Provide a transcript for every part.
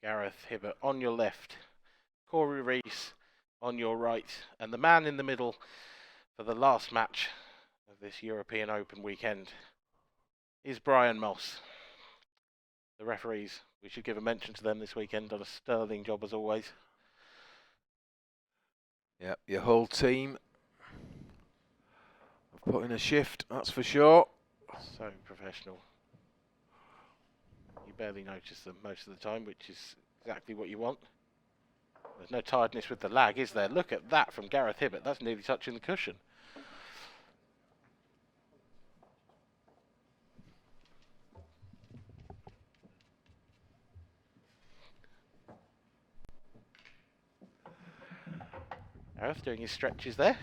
Gareth Hibbott on your left, Cory Rees on your right, and the man in the middle for the last match of this European Open weekend is Brian Moss. The referees, we should give a mention to them this weekend, done a sterling job as always. Yeah, your whole team have put in a shift, that's for sure. So professional. You barely notice them most of the time, which is exactly what you want. There's no tiredness with the lag, is there? Look at that from Gareth Hibbott. That's nearly touching the cushion. Gareth doing his stretches there.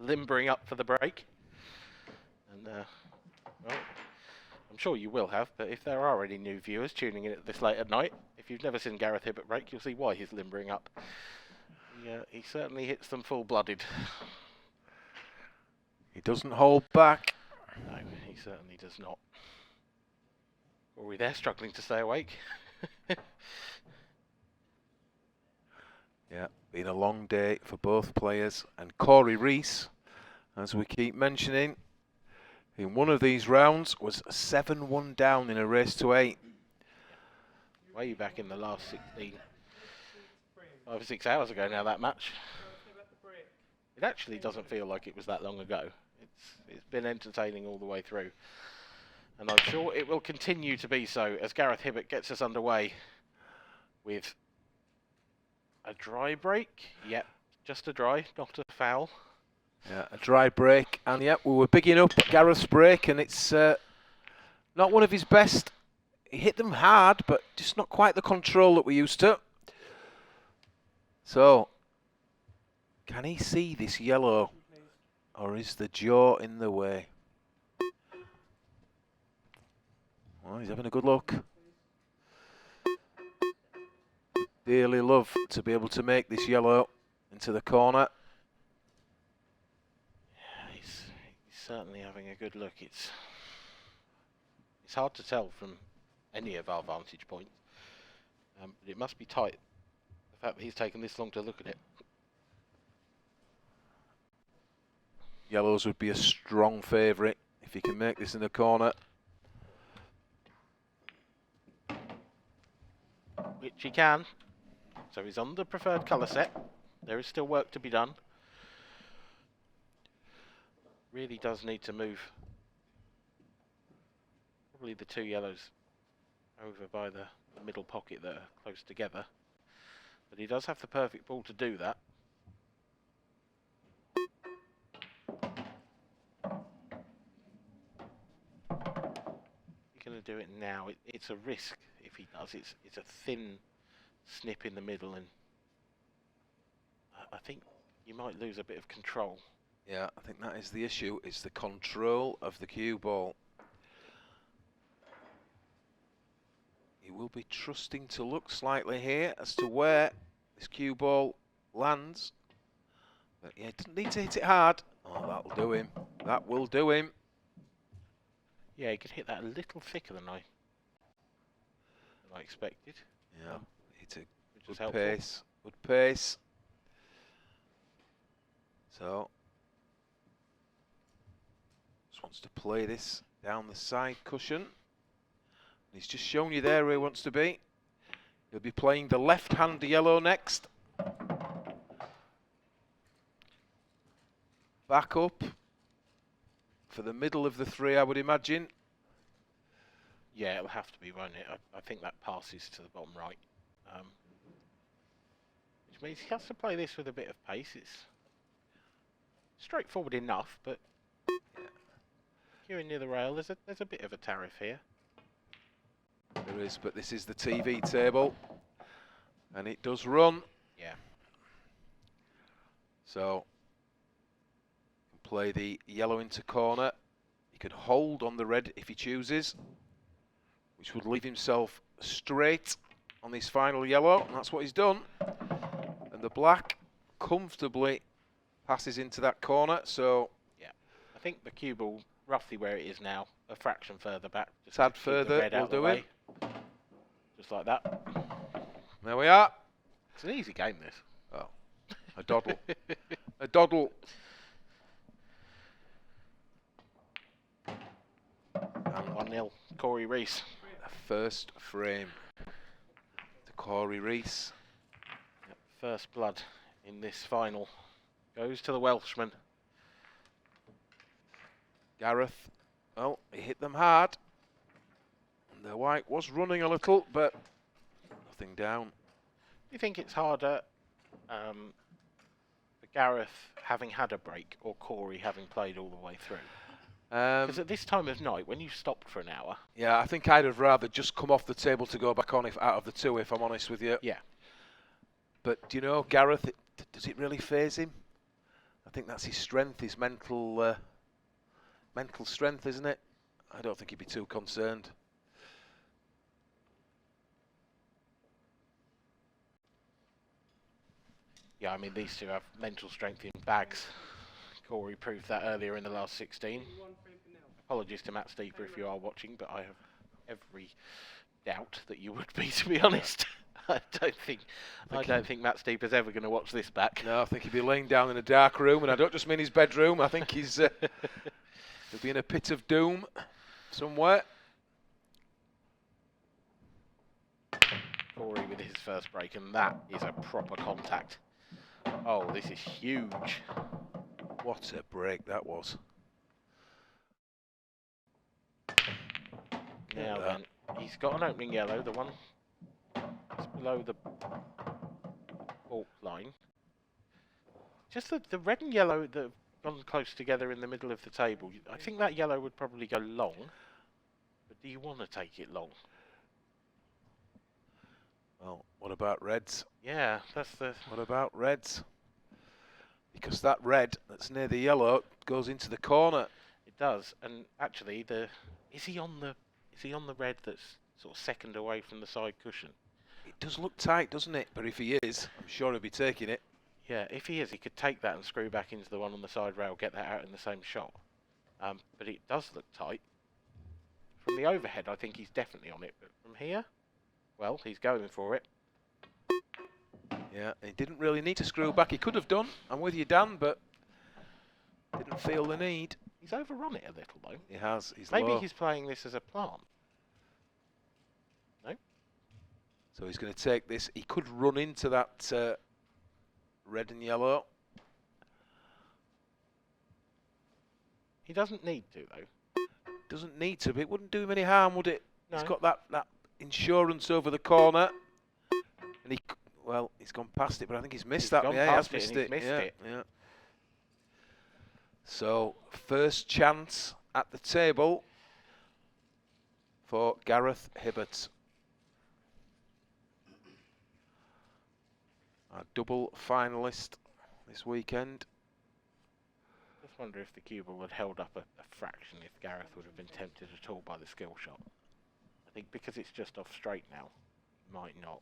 Limbering up for the break. And, well, I'm sure you will have, but if there are any new viewers tuning in at this late at night, if you've never seen Gareth Hibbott break, you'll see why he's limbering up. He certainly hits them full-blooded. He doesn't hold back. No, he certainly does not. Are we there struggling to stay awake? Yeah, been a long day for both players. And Cory Rees, as we keep mentioning, in one of these rounds was 7-1 down in a race to 8. Way back in the last 16, 5 or 6 hours ago now, that match. It actually doesn't feel like it was that long ago. It's been entertaining all the way through. And I'm sure it will continue to be so as Gareth Hibbott gets us underway with a dry break. Yep, just a dry, not a foul. Yeah, a dry break. And yep, we were bigging up Gareth's break, and it's not one of his best. He hit them hard, but just not quite the control that we're used to. So, can he see this yellow? Or is the jaw in the way? Well, he's having a good look. Dearly love to be able to make this yellow into the corner. Yeah, he's certainly having a good look. It's hard to tell from any of our vantage points, but it must be tight. The fact that he's taken this long to look at it. Yellows would be a strong favourite if he can make this in the corner. Which he can. So he's on the preferred colour set. There is still work to be done. Really does need to move probably the 2 yellows over by the middle pocket that are close together. But he does have the perfect ball to do that. He's going to do it now. It's a risk if he does. It's a thin snip in the middle, and I think you might lose a bit of control. Yeah, I think that is the issue. It's the control of the cue ball. He will be trusting to look slightly here as to where this cue ball lands. But yeah, he doesn't need to hit it hard. Oh, that'll do him. That will do him. Yeah, he could hit that a little thicker than I expected. Yeah, hit a Which good pace. Good pace. So, just wants to play this down the side cushion. He's just shown you there where he wants to be. He'll be playing the left-hand yellow next. Back up for the middle of the 3, I would imagine. Yeah, it'll have to be, won't it? I think that passes to the bottom right. Which means he has to play this with a bit of pace. It's straightforward enough, but queuing near the rail, there's a bit of a tariff here. There is, but this is the TV table, and it does run. Yeah. So, play the yellow into corner. He could hold on the red if he chooses, which would leave himself straight on this final yellow, and that's what he's done. And the black comfortably passes into that corner, so... Yeah, I think the cue ball, roughly where it is now, a fraction further back. Just tad further will do it. Just like that. There we are. It's an easy game, this. Oh, a doddle. A doddle. And 1-0, Cory Rees. First frame to Cory Rees. Yep, first blood in this final goes to the Welshman. Gareth, well, he hit them hard. And the white was running a little, but nothing down. Do you think it's harder for Gareth having had a break or Cory having played all the way through? Because at this time of night, when you stopped for an hour... Yeah, I think I'd have rather just come off the table to go back on if out of the two, if I'm honest with you. Yeah. But, do you know, Gareth, does it really faze him? I think that's his strength, his mental strength, isn't it? I don't think he'd be too concerned. Yeah, I mean, these two have mental strength in bags. Cory proved that earlier in the last 16. Apologies to Matt Steeper if you are watching, but I have every doubt that you would be, to be honest. I don't think Matt Steeper's ever going to watch this back. No, I think he'd be laying down in a dark room, and I don't just mean his bedroom. I think he's he'll be in a pit of doom somewhere. Cory with his first break, and that is a proper contact. Oh, this is huge. What a break that was. Now then, he's got an opening yellow, the one just below the baulk line. Just the red and yellow that have gone close together in the middle of the table. I think that yellow would probably go long, but do you want to take it long? Well, what about reds? Yeah, that's the... What about reds? Because that red that's near the yellow goes into the corner. It does, and actually, is he on the red that's sort of second away from the side cushion? It does look tight, doesn't it? But if he is, I'm sure he'll be taking it. Yeah, if he is, he could take that and screw back into the one on the side rail, get that out in the same shot. But it does look tight. From the overhead, I think he's definitely on it. But from here, well, he's going for it. Yeah, he didn't really need to screw back. He could have done. I'm with you, Dan, but didn't feel the need. He's overrun it a little, though. He has. He's Maybe low. he's playing this as a plant. No? So he's going to take this. He could run into that red and yellow. He doesn't need to, though. Doesn't need to, but it wouldn't do him any harm, would it? No. He's got that insurance over the corner. And he's gone past it, but I think he's missed that. Yeah, he has missed it. it. Yeah. So, first chance at the table for Gareth Hibbott. Our double finalist this weekend. Just wonder if the cue ball had held up a fraction, if Gareth would have been tempted at all by the skill shot. I think because it's just off straight now, he might not.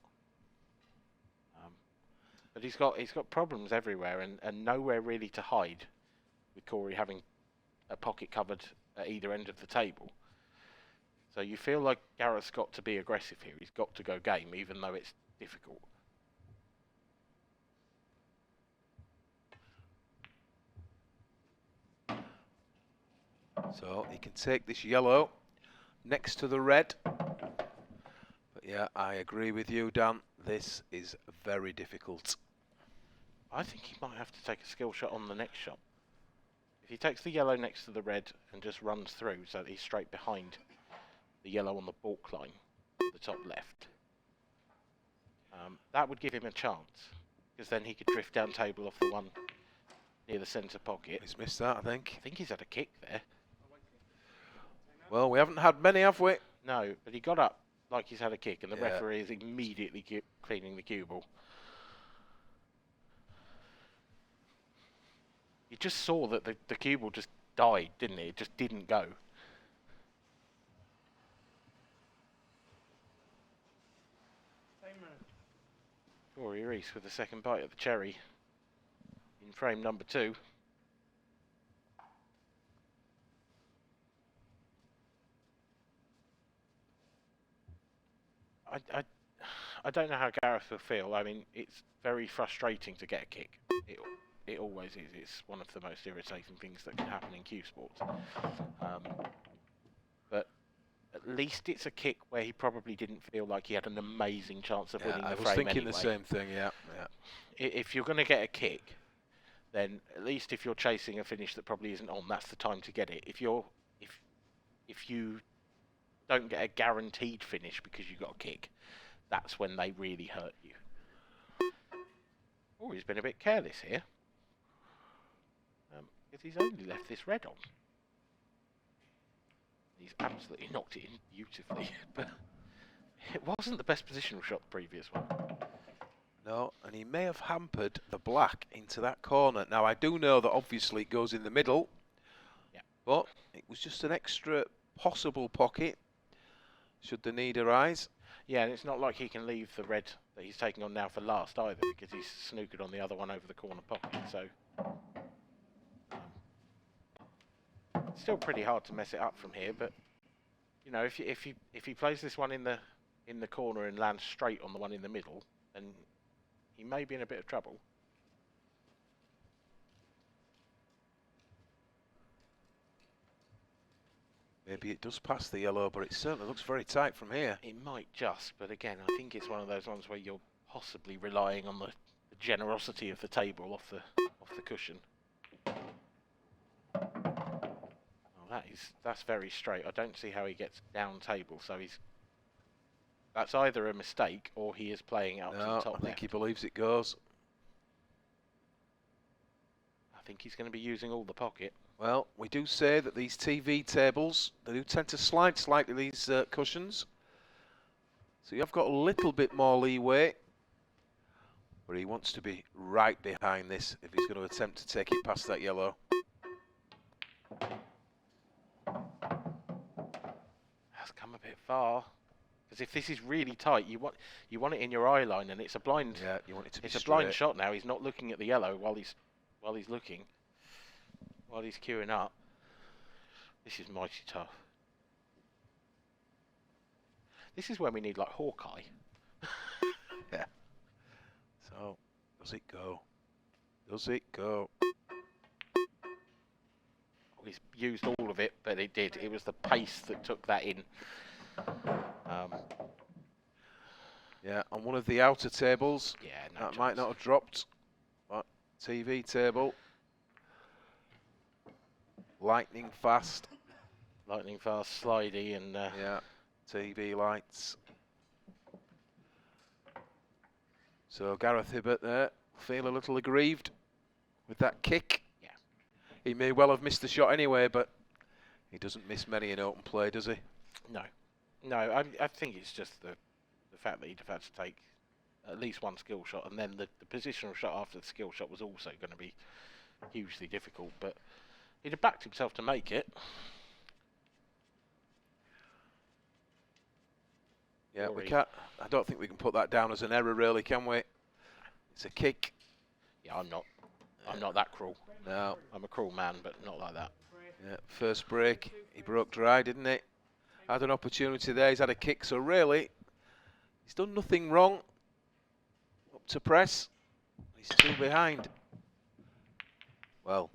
But he's got problems everywhere and nowhere really to hide, with Cory having a pocket covered at either end of the table. So you feel like Gareth's got to be aggressive here. He's got to go game, even though it's difficult. So he can take this yellow next to the red. But yeah, I agree with you, Dan. This is very difficult. I think he might have to take a skill shot on the next shot. If he takes the yellow next to the red and just runs through so that he's straight behind the yellow on the baulk line, the top left, that would give him a chance, because then he could drift down table off the one near the centre pocket. He's missed that, I think. I think he's had a kick there. Well, we haven't had many, have we? No, but he got up like he's had a kick, and the Yeah. referee is immediately cleaning the cue ball. You just saw that the cue ball just died, didn't it? It just didn't go. Cory Rees with the second bite at the cherry in frame number 2. I don't know how Gareth will feel. I mean, it's very frustrating to get a kick. It always is. It's one of the most irritating things that can happen in cue sports. But at least it's a kick where he probably didn't feel like he had an amazing chance of winning the frame. I was thinking anyway. the same thing. Yeah. If you're going to get a kick, then at least if you're chasing a finish that probably isn't on, that's the time to get it. If you don't get a guaranteed finish because you got a kick, that's when they really hurt you. Oh, he's been a bit careless here. Because he's only left this red on. He's absolutely knocked it in beautifully. But it wasn't the best positional shot the previous one. No, and he may have hampered the black into that corner. Now, I do know that obviously it goes in the middle. Yeah. But it was just an extra possible pocket, should the need arise. Yeah, and it's not like he can leave the red that he's taking on now for last either, because he's snookered on the other one over the corner pocket. So it's still pretty hard to mess it up from here. But you know, if he plays this one in the corner and lands straight on the one in the middle, then he may be in a bit of trouble. Maybe it does pass the yellow, but it certainly looks very tight from here. It might just, but again, I think it's one of those ones where you're possibly relying on the generosity of the table off the cushion. Oh, that's very straight. I don't see how he gets down table. So that's either a mistake or he is playing out to the top left. I think he believes it goes. I think he's going to be using all the pocket. Well, we do say that these TV tables, they do tend to slide slightly, these cushions. So you have got a little bit more leeway. But he wants to be right behind this if he's going to attempt to take it past that yellow. That's come a bit far. Because if this is really tight, you want it in your eye line, and it's a blind. Yeah, you want it to be It's straight. a blind shot now. He's not looking at the yellow while he's looking. While he's queuing up. This is mighty tough. This is where we need like Hawkeye. Yeah. So, does it go? Does it go? He's used all of it, but it did. It was the pace that took that in. Yeah, on one of the outer tables. Yeah, no that chance. might not have dropped. But TV table. Lightning fast. Lightning fast, slidey, and yeah, TV lights. So Gareth Hibbott there, feel a little aggrieved with that kick. Yeah. He may well have missed the shot anyway, but he doesn't miss many in open play, does he? No. I think it's just the fact that he'd have had to take at least one skill shot, and then the positional shot after the skill shot was also going to be hugely difficult, but he'd have backed himself to make it. Yeah, we can't. I don't think we can put that down as an error, really, can we? It's a kick. Yeah, I'm not that cruel. No. I'm a cruel man, but not like that. Yeah, first break, he broke dry, didn't he? Had an opportunity there, he's had a kick, so really, he's done nothing wrong. Up to press, he's 2 behind. Well,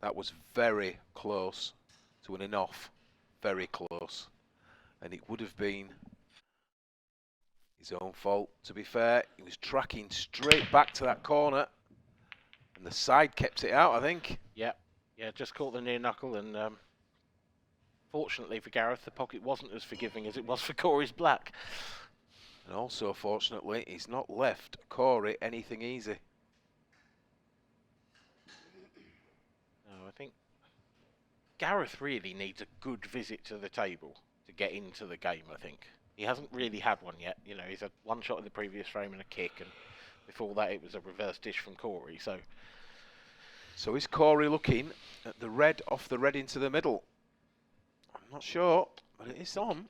that was very close to an in-off, very close. And it would have been his own fault, to be fair. He was tracking straight back to that corner, and the side kept it out, I think. Yeah, just caught the near knuckle, and fortunately for Gareth, the pocket wasn't as forgiving as it was for Cory's black. And also, fortunately, he's not left Cory anything easy. No, I think Gareth really needs a good visit to the table to get into the game, I think. He hasn't really had one yet. You know, he's had one shot in the previous frame and a kick, and before that it was a reverse dish from Cory, So is Cory looking at the red off the red into the middle? I'm not sure, but it is on.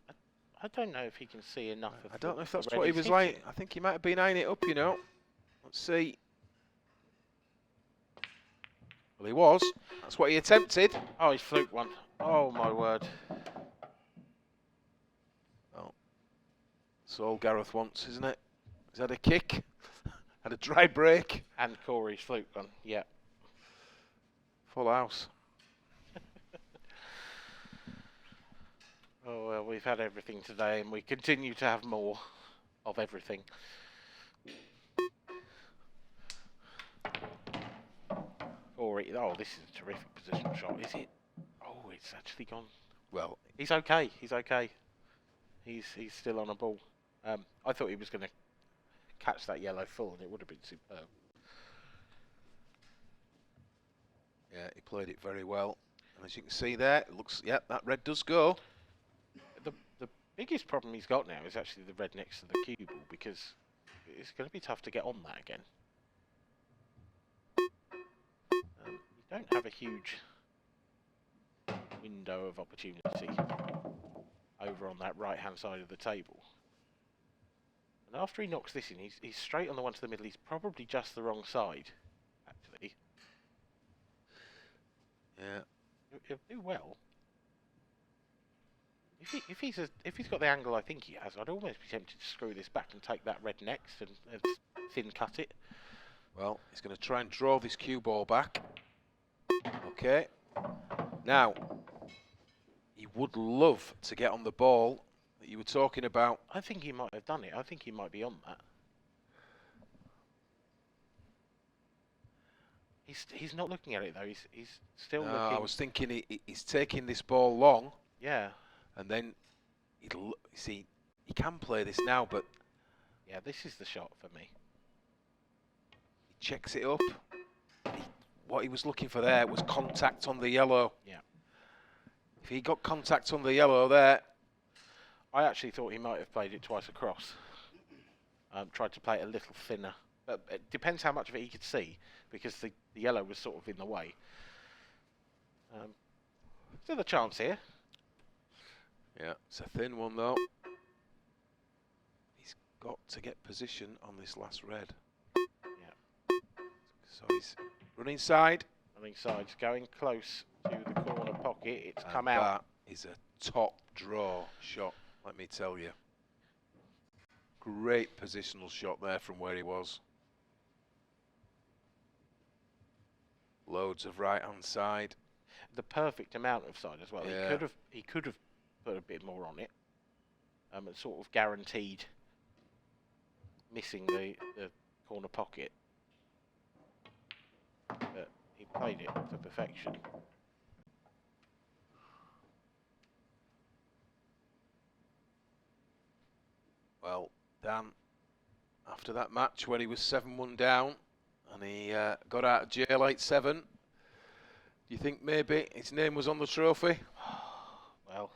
I don't know if he can see enough of I don't know if that's the what he red was he's like. hitting. I think he might have been eyeing it up, you know. Let's see. Well, he was. That's what he attempted. Oh, he's fluked one. Oh, my word. Oh. That's all Gareth wants, isn't it? He's had a kick, had a dry break. And Cory's fluke one, yeah. Full house. Oh, well, we've had everything today, and we continue to have more of everything. Cory, oh, this is a terrific positional shot, is it? Oh, it's actually gone. Well, He's okay. He's okay. He's still on a ball. I thought he was going to catch that yellow full, and it would have been superb. yeah, he played it very well. And as you can see there, it looks, yeah, that red does go. The biggest problem he's got now is actually the red next to the cue ball, because it's going to be tough to get on that again. You don't have a huge window of opportunity over on that right-hand side of the table. And after he knocks this in, he's straight on the one to the middle. He's probably just the wrong side, actually. Yeah. He'll do well. If he's got the angle I think he has, I'd almost be tempted to screw this back and take that red next and thin cut it. Well, he's going to try and draw this cue ball back. Okay. Now, he would love to get on the ball that you were talking about. I think he might have done it. I think he might be on that. He's not looking at it though. He's still looking. I was thinking he's taking this ball long. Yeah. And then, see, he can play this now, but... Yeah, this is the shot for me. He checks it up. What he was looking for there was contact on the yellow. Yeah. If he got contact on the yellow there... I actually thought he might have played it twice across. Tried to play it a little thinner. But it depends how much of it he could see, because the yellow was sort of in the way. Still a chance here. Yeah, it's a thin one though. He's got to get position on this last red. Yeah. So he's running side. Running side's going close to the corner pocket. It's come out. That is a top draw shot, let me tell you. Great positional shot there from where he was. Loads of right hand side. The perfect amount of side as well. Yeah. He could have put a bit more on it, and sort of guaranteed missing the corner pocket. But he played it to perfection. Well, Dan, after that match when he was 7-1 down and he got out of jail 8-7, do you think maybe his name was on the trophy? Well,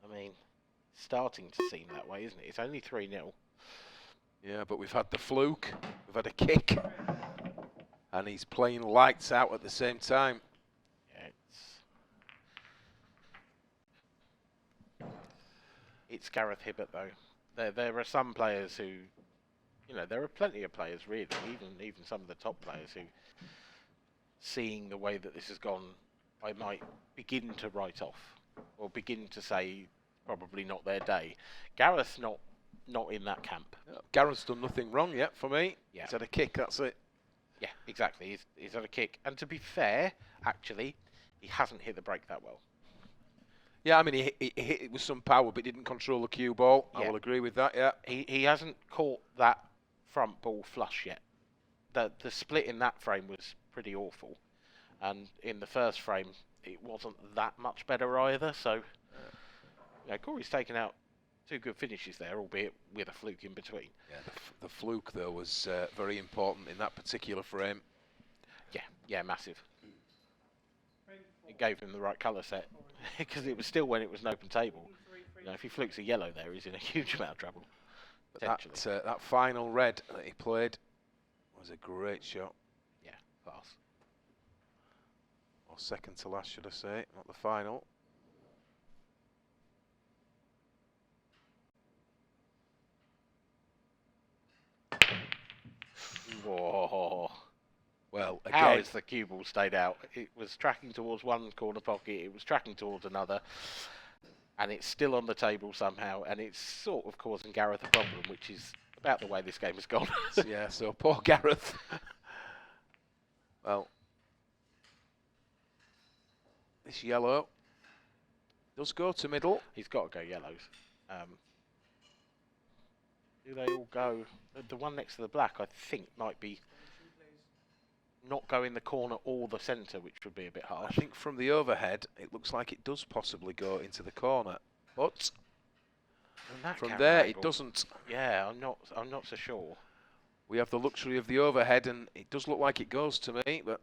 I mean, starting to seem that way, isn't it? It's only 3-0. Yeah, but we've had the fluke, we've had a kick, and he's playing lights out at the same time. Yeah, it's Gareth Hibbott though. There are some players who, you know, there are plenty of players really, even some of the top players who, seeing the way that this has gone, I might begin to write off or begin to say probably not their day. Gareth's not in that camp. No, Gareth's done nothing wrong yet for me. Yeah. He's had a kick, that's it. Yeah, exactly. He's had a kick, and to be fair, actually, he hasn't hit the break that well. Yeah, I mean, he hit it with some power, but didn't control the cue ball. Yeah. I will agree with that, yeah. He hasn't caught that front ball flush yet. The split in that frame was pretty awful, and in the first frame, it wasn't that much better either, so... You know, Cory's taken out 2 good finishes there, albeit with a fluke in between. Yeah, the fluke, though, was very important in that particular frame. Yeah, massive. It gave him the right colour set, because it was still when it was an open table. You know, if he flukes a yellow there, he's in a huge amount of trouble. But that final red that he played was a great shot. Yeah, class. Or second to last, should I say, not the final. Whoa. Well, How again, has the cue ball stayed out? It was tracking towards one corner pocket, it was tracking towards another. and it's still on the table somehow, and it's sort of causing Gareth a problem, which is about the way this game has gone. Yeah, so poor Gareth. Well, this yellow does go to middle. He's got to go yellows. Do they all go? The one next to the black, I think, might be not go in the corner or the centre, which would be a bit harsh. I think from the overhead, it looks like it does possibly go into the corner, but from there it doesn't. Yeah, I'm not so sure. We have the luxury of the overhead, and it does look like it goes to me, but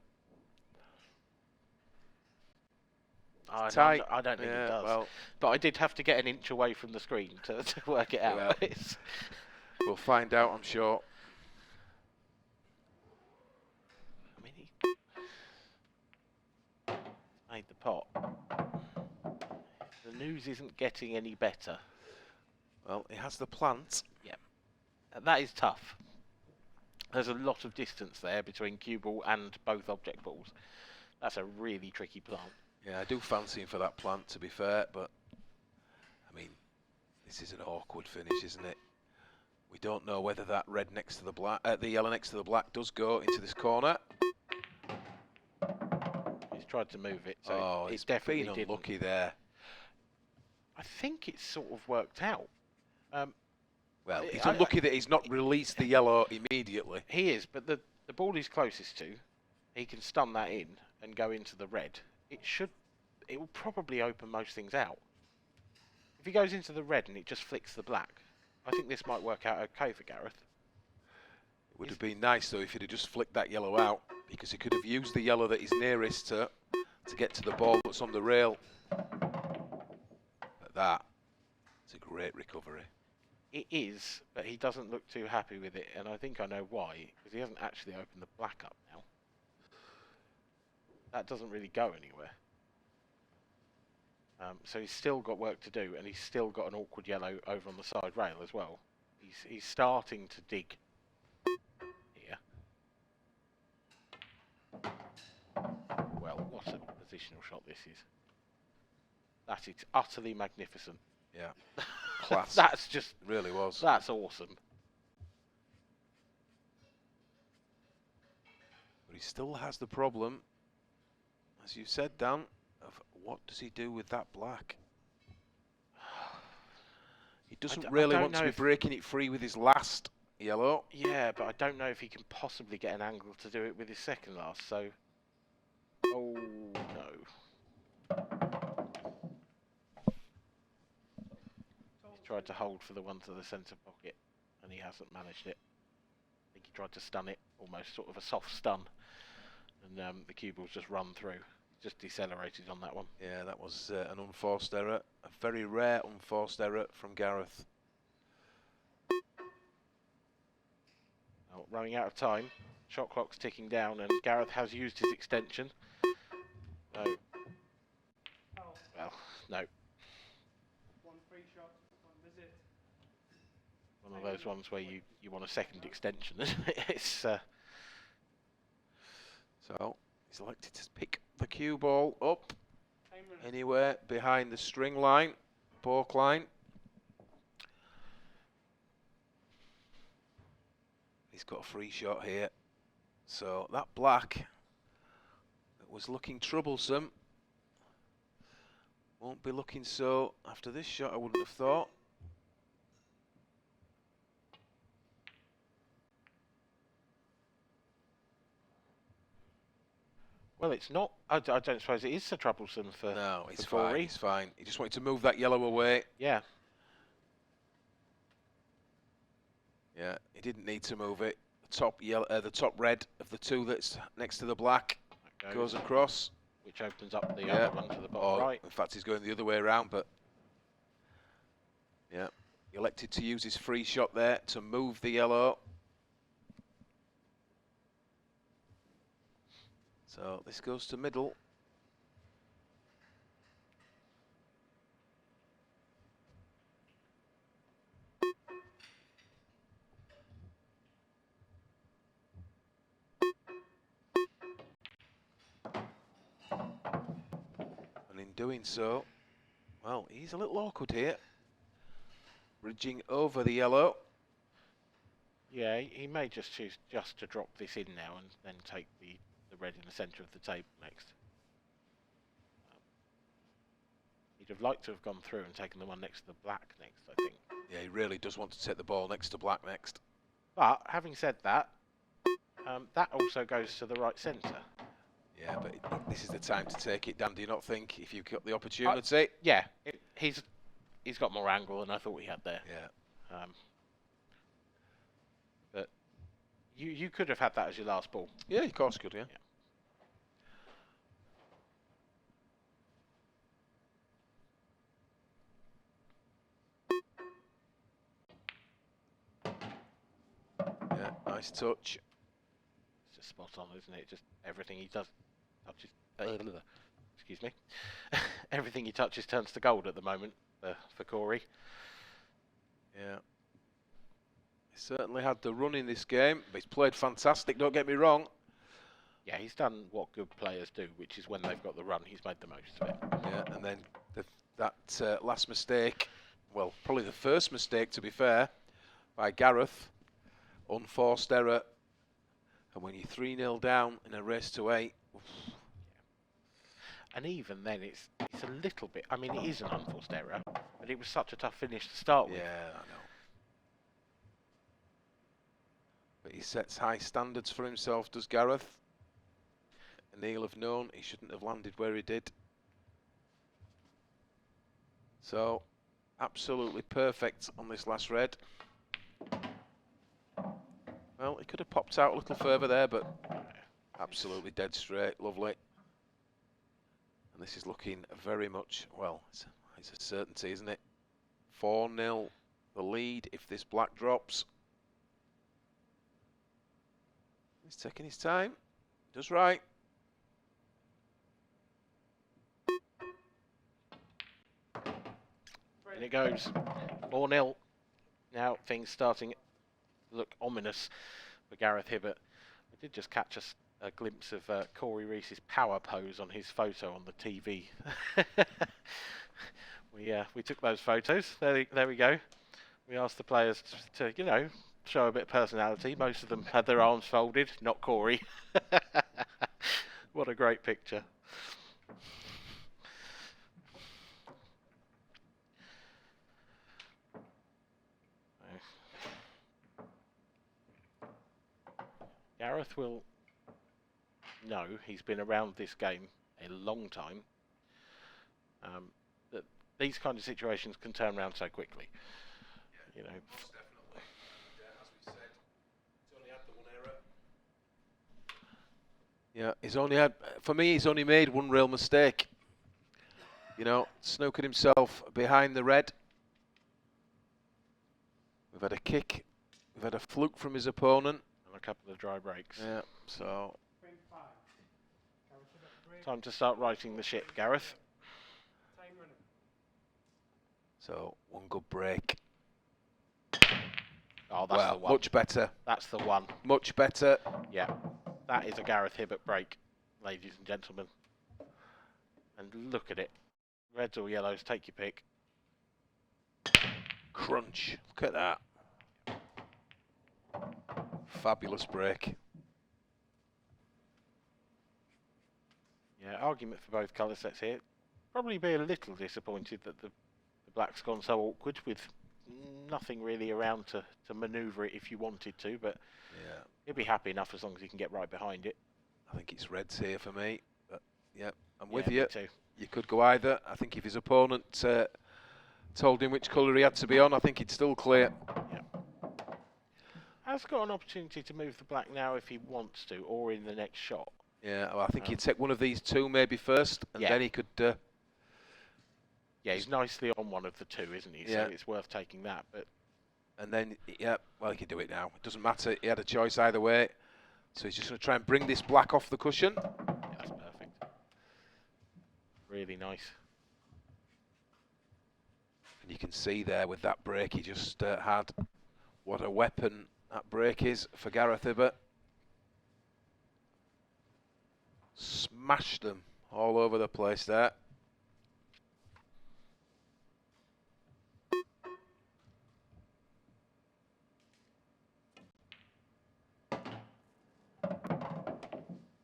tight. I don't think it does. Well, but I did have to get an inch away from the screen to work it out. Well, we'll find out, I'm sure. I mean, he made the pot. The news isn't getting any better. Well, it has the plant. Yeah, that is tough. There's a lot of distance there between cue ball and both object balls. That's a really tricky plant. Yeah, I do fancy him for that plant, to be fair, but I mean, this is an awkward finish, isn't it? We don't know whether that red next to the black, the yellow next to the black, does go into this corner. He's tried to move it, so it's definitely been didn't. unlucky there. I think it's sort of worked out. Well, he's unlucky that he's not released the yellow immediately. He is, but the ball he's closest to, he can stun that in and go into the red. It will probably open most things out. If he goes into the red and it just flicks the black, I think this might work out okay for Gareth. It would have been nice though if he'd have just flicked that yellow out, because he could have used the yellow that is nearest to get to the ball that's on the rail. But that, it's a great recovery. It is, but he doesn't look too happy with it, and I think I know why, because he hasn't actually opened the black up now. That doesn't really go anywhere. So he's still got work to do, and he's still got an awkward yellow over on the side rail as well. He's starting to dig here. Well, what a positional shot this is. That is utterly magnificent. Yeah, class. That's just really was. That's awesome. But he still has the problem, as you said, Dan, of what does he do with that black? He doesn't really want to be breaking it free with his last yellow. Yeah, but I don't know if he can possibly get an angle to do it with his second last, so... Oh, no. He's tried to hold for the one to the centre pocket, and he hasn't managed it. I think he tried to stun it, almost sort of a soft stun, and the cue ball's just run through. Just decelerated on that one. Yeah, that was an unforced error. A very rare unforced error from Gareth. Oh, running out of time. Shot clock's ticking down, and Gareth has used his extension. No. Well, no. One free shot, one visit. One of those ones where you want a second extension. It's So he's elected to pick the cue ball up anywhere behind the string line, balk line. He's got a free shot here. So that black that was looking troublesome won't be looking so after this shot, I wouldn't have thought. well, it's not. I don't suppose it is so troublesome for. No, it's for fine. Cory. It's fine. He just wanted to move that yellow away. Yeah. Yeah, he didn't need to move it. The top yellow, the top red of the two that's next to the black goes across, which opens up the other one to the bottom right. In fact, he's going the other way around. But yeah, he elected to use his free shot there to move the yellow. So this goes to middle. And in doing so, Well, he's a little awkward here. Bridging over the yellow. Yeah, he may just choose just to drop this in now and then take the red in the centre of the table next. He'd have liked to have gone through and taken the one next to the black next, I think. Yeah, he really does want to take the ball next to black next. But having said that, that also goes to the right centre. Yeah, but this is the time to take it, Dan. Do you not think, if you've got the opportunity? Yeah, he's got more angle than I thought he had there. Yeah. But you could have had that as your last ball. Yeah, of course could, yeah. Yeah, nice touch. It's just spot on, isn't it? Just everything he does touches. Excuse me. Everything he touches turns to gold at the moment for Cory. Yeah. He certainly had the run in this game, but he's played fantastic, don't get me wrong. Yeah, he's done what good players do, which is when they've got the run, he's made the most of it. Yeah, and then that last mistake, well, probably the first mistake, to be fair, by Gareth, unforced error. And when you're 3-0 down in a race to 8, oof. And even then, it's a little bit. I mean, it is an unforced error, but it was such a tough finish to start with. Yeah, I know. But he sets high standards for himself, does Gareth? And he'll have known he shouldn't have landed where he did. So, absolutely perfect on this last red. Well, he could have popped out a little further there, but absolutely dead straight, lovely. And this is looking very much, well, it's a certainty, isn't it? 4-0, the lead if this black drops. He's taking his time, does right. And it goes 4-0. Now things starting to look ominous for Gareth Hibbott. I did just catch a glimpse of Cory Rees's power pose on his photo on the TV. We took those photos. There we go. We asked the players to show a bit of personality. Most of them had their arms folded, not Cory. What a great picture. Gareth will know, he's been around this game a long time, that these kind of situations can turn around so quickly. Yeah, most definitely. And, as we said, he's only had the one error. Yeah, for me, he's only made one real mistake. Snookered himself behind the red. We've had a kick, we've had a fluke from his opponent. And a couple of dry breaks. Yeah, so time to start righting the ship, Gareth. So, one good break. Oh, that's the one. Much better. That's the one. Much better. Yeah, that is a Gareth Hibbott break, ladies and gentlemen. And look at it. Reds or yellows, take your pick. Crunch. Look at that. Fabulous break. Yeah, argument for both colour sets here. Probably be a little disappointed that the black's gone so awkward with nothing really around to manoeuvre it if you wanted to, but yeah, he'll be happy enough as long as he can get right behind it. I think it's reds here for me. But yeah, I'm with Yeah, you. me too. You could go either. I think if his opponent told him which colour he had to be on, I think he'd still clear. Yeah. Has got an opportunity to move the black now if he wants to, or in the next shot. Yeah, well, I think he'd take one of these two maybe first, and then he could... yeah, he's nicely on one of the two, isn't he? Yeah. So it's worth taking that. But and then, yeah, well, he can do it now. It doesn't matter. He had a choice either way. So he's just going to try and bring this black off the cushion. yeah, that's perfect. Really nice. And you can see there with that break he just had, what a weapon that break is for Gareth Hibbott. Smashed them all over the place there.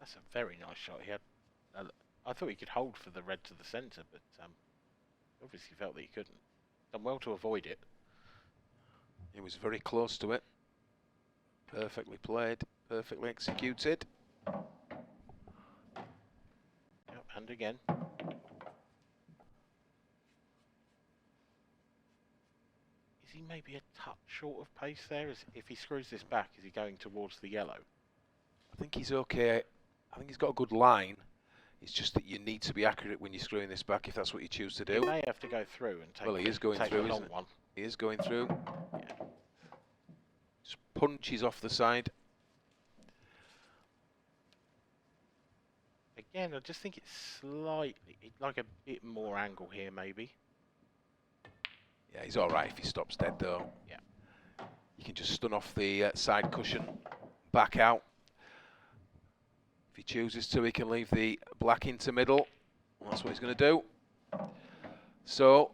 That's a very nice shot. He had. I thought he could hold for the red to the centre, but obviously felt that he couldn't. Done well to avoid it. He was very close to it. Perfectly played, perfectly executed. Yep, and again. Is he maybe a touch short of pace there? If he screws this back, is he going towards the yellow? I think he's okay. I think he's got a good line. It's just that you need to be accurate when you're screwing this back if that's what you choose to do. He may have to go through and take, well, he is going take through, a long isn't it? one. He is going through. Yeah. Just punches off the side. Again, I just think it's slightly, like a bit more angle here maybe. Yeah, he's all right if he stops dead though. Yeah. You can just stun off the side cushion, back out. If he chooses to, he can leave the black into middle. Well, that's what he's going to do. So,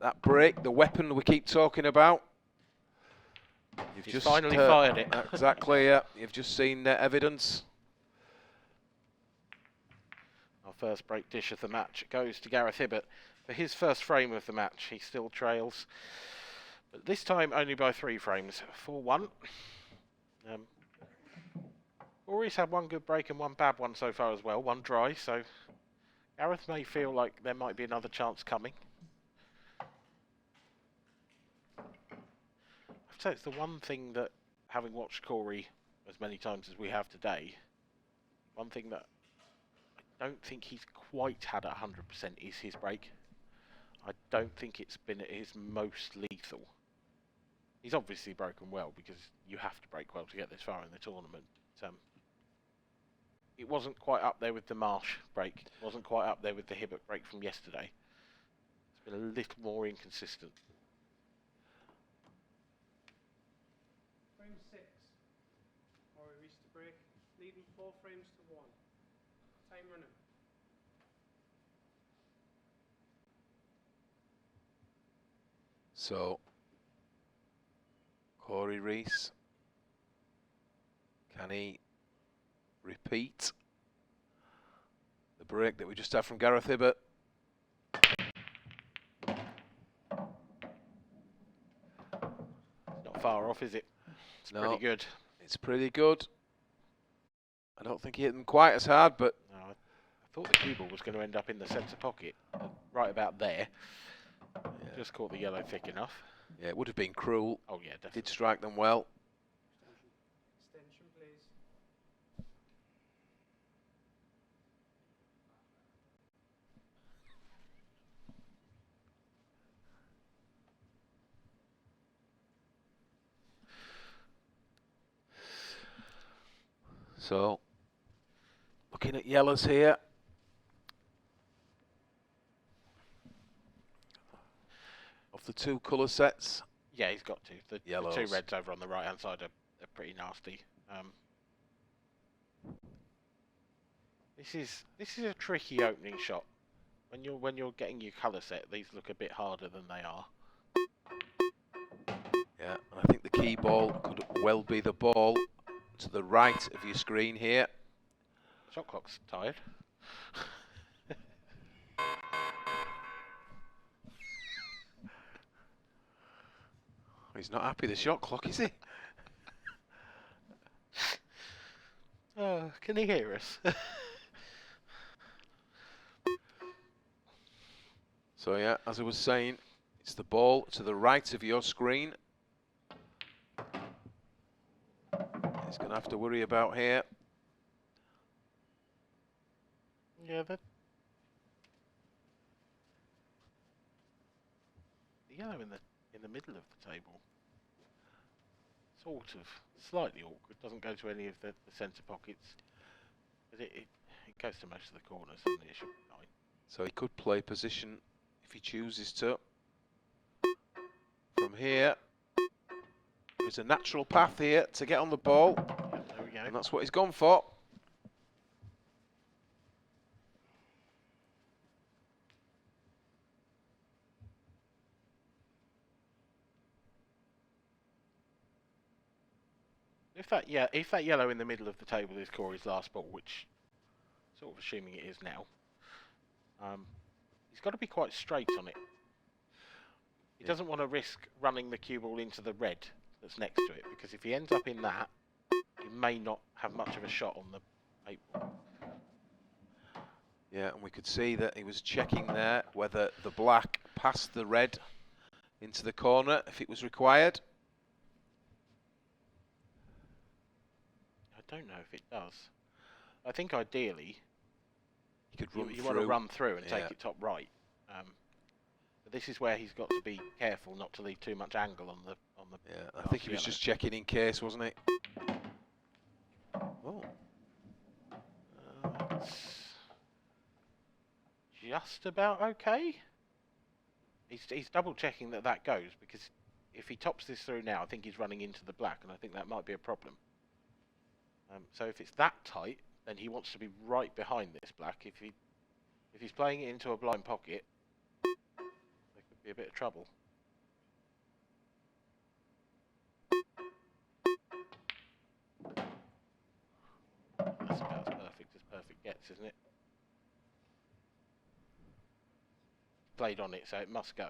that break, the weapon we keep talking about. You've He's just finally fired it. Exactly, you've just seen evidence. Our first break dish of the match goes to Gareth Hibbott. For his first frame of the match, he still trails. But this time only by 3 frames, 4-1. Cory's had one good break and one bad one so far as well, one dry, so Gareth may feel like there might be another chance coming. I'd say it's the one thing that, having watched Cory as many times as we have today, one thing that I don't think he's quite had 100% is his break. I don't think it's been at his most lethal. He's obviously broken well because you have to break well to get this far in the tournament. It wasn't quite up there with the Marsh break. It wasn't quite up there with the Hibbot break from yesterday. It's been a little more inconsistent. Frame 6. Cory Rees to break, leading 4 frames to 1. Time running. So, Cory Rees, can he repeat the break that we just had from Gareth Hibbott? Not far off, is it? It's No. pretty good. It's pretty good. I don't think he hit them quite as hard, but No, I thought the cue ball was going to end up in the centre pocket, right about there. yeah. Just caught the yellow thick enough. Yeah, it would have been cruel. Oh yeah, definitely. Did strike them well. Extension, please. So, looking at yellows here. Of the 2 colour sets, Yeah, he's got to. The 2 Yellows. reds over on the right hand side are pretty nasty. This is a tricky opening shot. When you're getting your colour set, these look a bit harder than they are. yeah, and I think the key ball could well be the ball to the right of your screen here. Shot clock's tired. He's not happy the shot clock, is he? Oh, can he hear us? So yeah, as I was saying, it's the ball to the right of your screen. He's going to have to worry about here. Yeah, the yellow in the middle of the table, sort of slightly awkward. Doesn't go to any of the centre pockets, but it goes to most of the corners, and it should be fine. So he could play position if he chooses to. From here, there's a natural path here to get on the ball, Yeah, there we go. and that's what he's gone for. If that yellow in the middle of the table is Cory's last ball, which sort of assuming it is now. He's got to be quite straight on it. He doesn't want to risk running the cue ball into the red that's next to it, because if he ends up in that, he may not have much of a shot on the 8 ball. Yeah, and we could see that he was checking there whether the black passed the red into the corner if it was required. I don't know if it does. I think ideally He could run you through. want to run through and Yeah. take it top right. But this is where he's got to be careful not to leave too much angle on the. Yeah, I think he was yellow. just checking in case, wasn't he? Oh, It's just about okay. He's double checking that goes, because if he tops this through now, I think he's running into the black, and I think that might be a problem. So if it's that tight, then he wants to be right behind this black. If he's playing it into a blind pocket, there could be a bit of trouble. That's about as perfect gets, isn't it? Played on it, so it must go.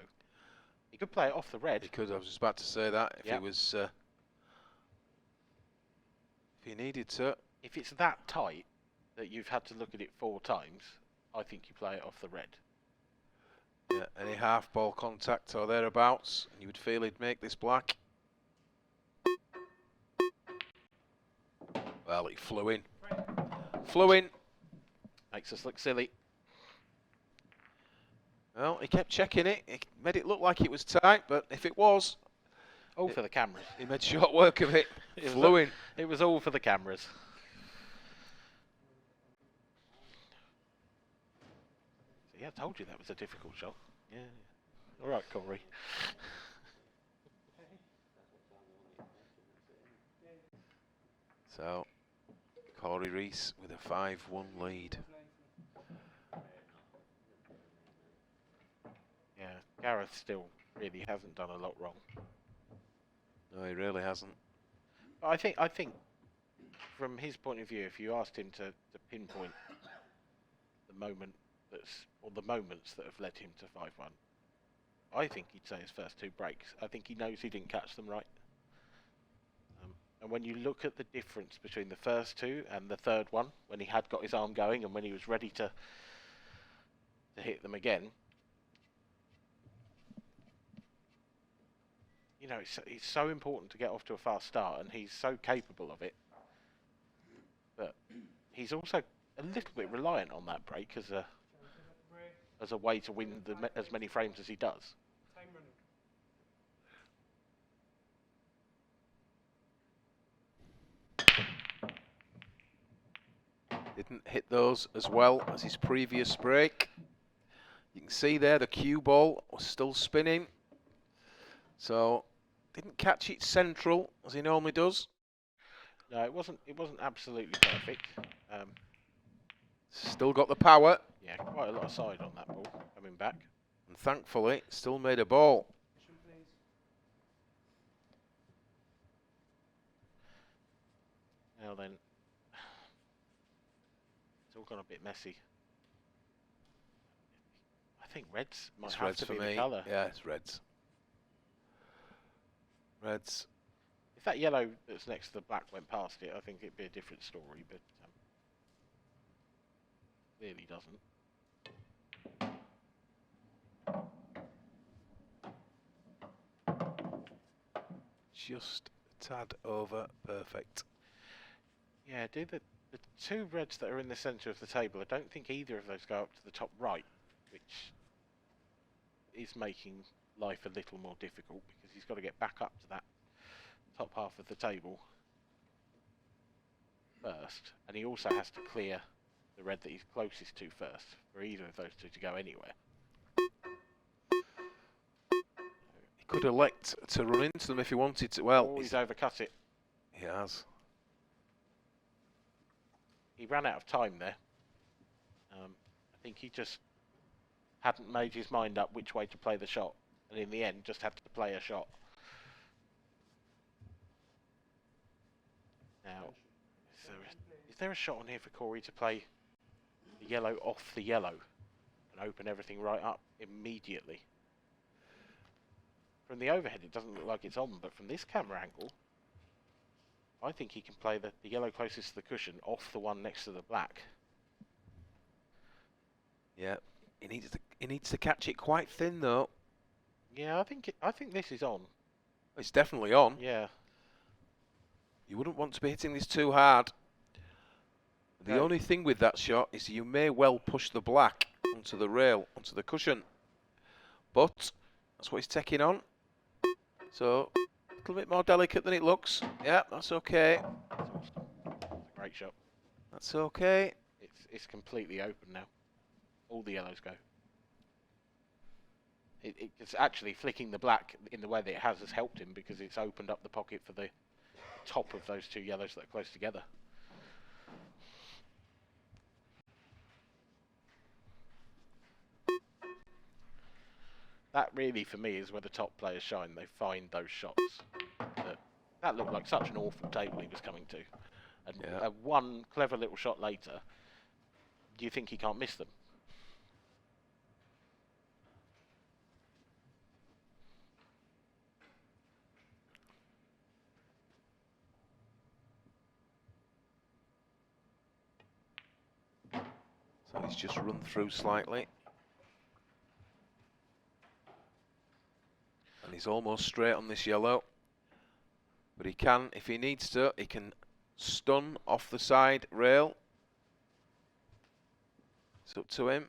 He could play it off the red. he could. I was just about to say that if Yep. he was, if he needed to. If it's that tight that you've had to look at it 4 times, I think you play it off the red. Yeah, any half ball contact or thereabouts, and you would feel he'd make this black. Well, he flew in. Flew in. Makes us look silly. Well, he kept checking it. He made it look like it was tight, but if it was, All for the cameras. he made short work of it. It was Flew all- in. It was all for the cameras. See, I told you that was a difficult shot. Yeah. All right, Cory. So, Cory Rees with a 5-1 lead. Yeah, Gareth still really hasn't done a lot wrong. No, he really hasn't. But I think from his point of view, if you asked him to pinpoint the moment or the moments that have led him to 5-1, I think he'd say his first 2 breaks. I think he knows he didn't catch them right. And when you look at the difference between the first 2 and the third one, when he had got his arm going and when he was ready to hit them again, you know, it's so important to get off to a fast start, and he's so capable of it. But he's also a little bit reliant on that break as a way to win as many frames as he does. Time running. Didn't hit those as well as his previous break. You can see there the cue ball was still spinning. So, didn't catch it central as he normally does. No, it wasn't absolutely perfect. Still got the power. Yeah, quite a lot of side on that ball coming back. And thankfully, still made a ball. Position, please. Now then, it's all gone a bit messy. I think reds might It's have reds to for be me. the colour. Yeah, it's reds. Reds. If that yellow that's next to the black went past it, I think it'd be a different story, but clearly doesn't. Just a tad over perfect. Yeah, do the 2 reds that are in the centre of the table, I don't think either of those go up to the top right, which is making life a little more difficult because he's got to get back up to that top half of the table first, and he also has to clear the red that he's closest to first for either of those 2 to go anywhere. He could elect to run into them if he wanted to. Well, Oh, he's overcut it. he has. He ran out of time there. I think he just hadn't made his mind up which way to play the shot, and in the end just had to play a shot. Now, is there a shot on here for Cory to play the yellow off the yellow and open everything right up immediately. From the overhead, it doesn't look like it's on, but from this camera angle, I think he can play the yellow closest to the cushion off the one next to the black. Yeah, he needs to catch it quite thin though. Yeah, I think this is on. It's definitely on. Yeah. You wouldn't want to be hitting this too hard. The No. only thing with that shot is you may well push the black onto the rail, onto the cushion. But that's what he's taking on. So a little bit more delicate than it looks. Yeah, that's okay. That's awesome. That's a great shot. That's okay. It's completely open now. All the yellows go. It's actually flicking the black in the way that it has helped him because it's opened up the pocket for the top of those two yellows that are close together. That really, for me, is where the top players shine. They find those shots. That looked like such an awful table he was coming to. And Yeah. One clever little shot later, do you think he can't miss them? So he's just run through slightly. And he's almost straight on this yellow. But he can, if he needs to, he can stun off the side rail. It's up to him.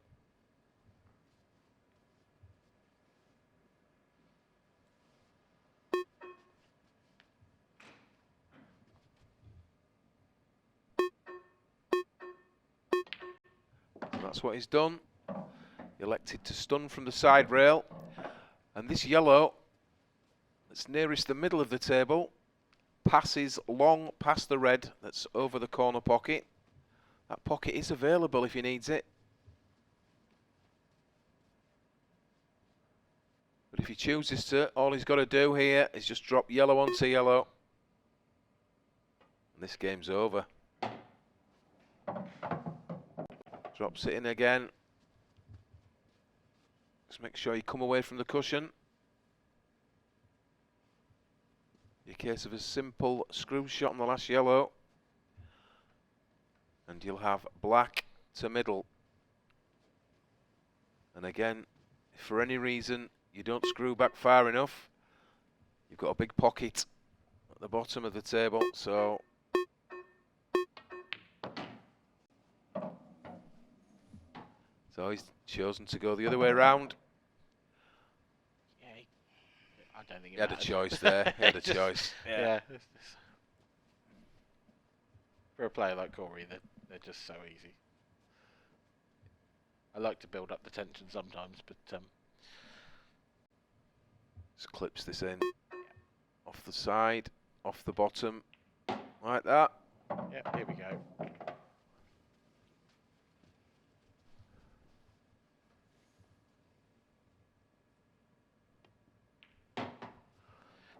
And that's what he's done. He elected to stun from the side rail. And this yellow, that's nearest the middle of the table, passes long past the red that's over the corner pocket. That pocket is available if he needs it. But if he chooses to, all he's got to do here is just drop yellow onto yellow. And this game's over. Drops it in again. Just make sure you come away from the cushion. In case of a simple screw shot on the last yellow. And you'll have black to middle. And again, if for any reason you don't screw back far enough, you've got a big pocket at the bottom of the table, so he's chosen to go the other way around. Yeah, I don't think He had a matters. choice there. He had a Just- choice. Yeah. For a player like Cory, they're just so easy. I like to build up the tension sometimes, but Just clips this in. Off the side, off the bottom, like that. yeah, here we go.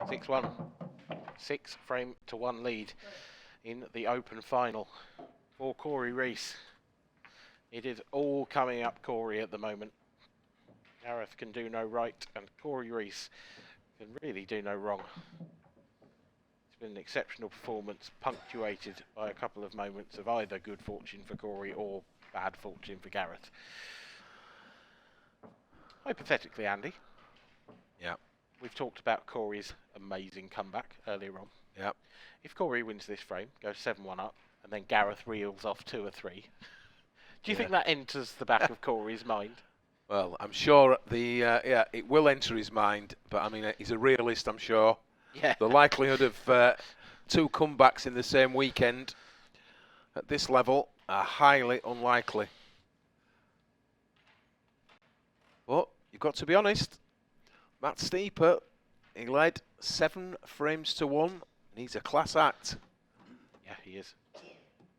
(6-1). 6 frame to 1 lead in the Open final for Cory Rees. It is all coming up Cory at the moment. Gareth can do no right, and Cory Rees can really do no wrong. It's been an exceptional performance, punctuated by a couple of moments of either good fortune for Cory or bad fortune for Gareth. Hypothetically, Andy, Yeah. we've talked about Cory's amazing comeback earlier on. Yeah. If Cory wins this frame, goes 7-1 up, and then Gareth reels off 2 or 3, do you think that enters the back of Cory's mind? Well, I'm sure it will enter his mind, but I mean, he's a realist, I'm sure. Yeah. The likelihood of 2 comebacks in the same weekend at this level are highly unlikely. But you've got to be honest, Matt Steeper, he led 7 frames to 1, and he's a class act. Yeah, he is.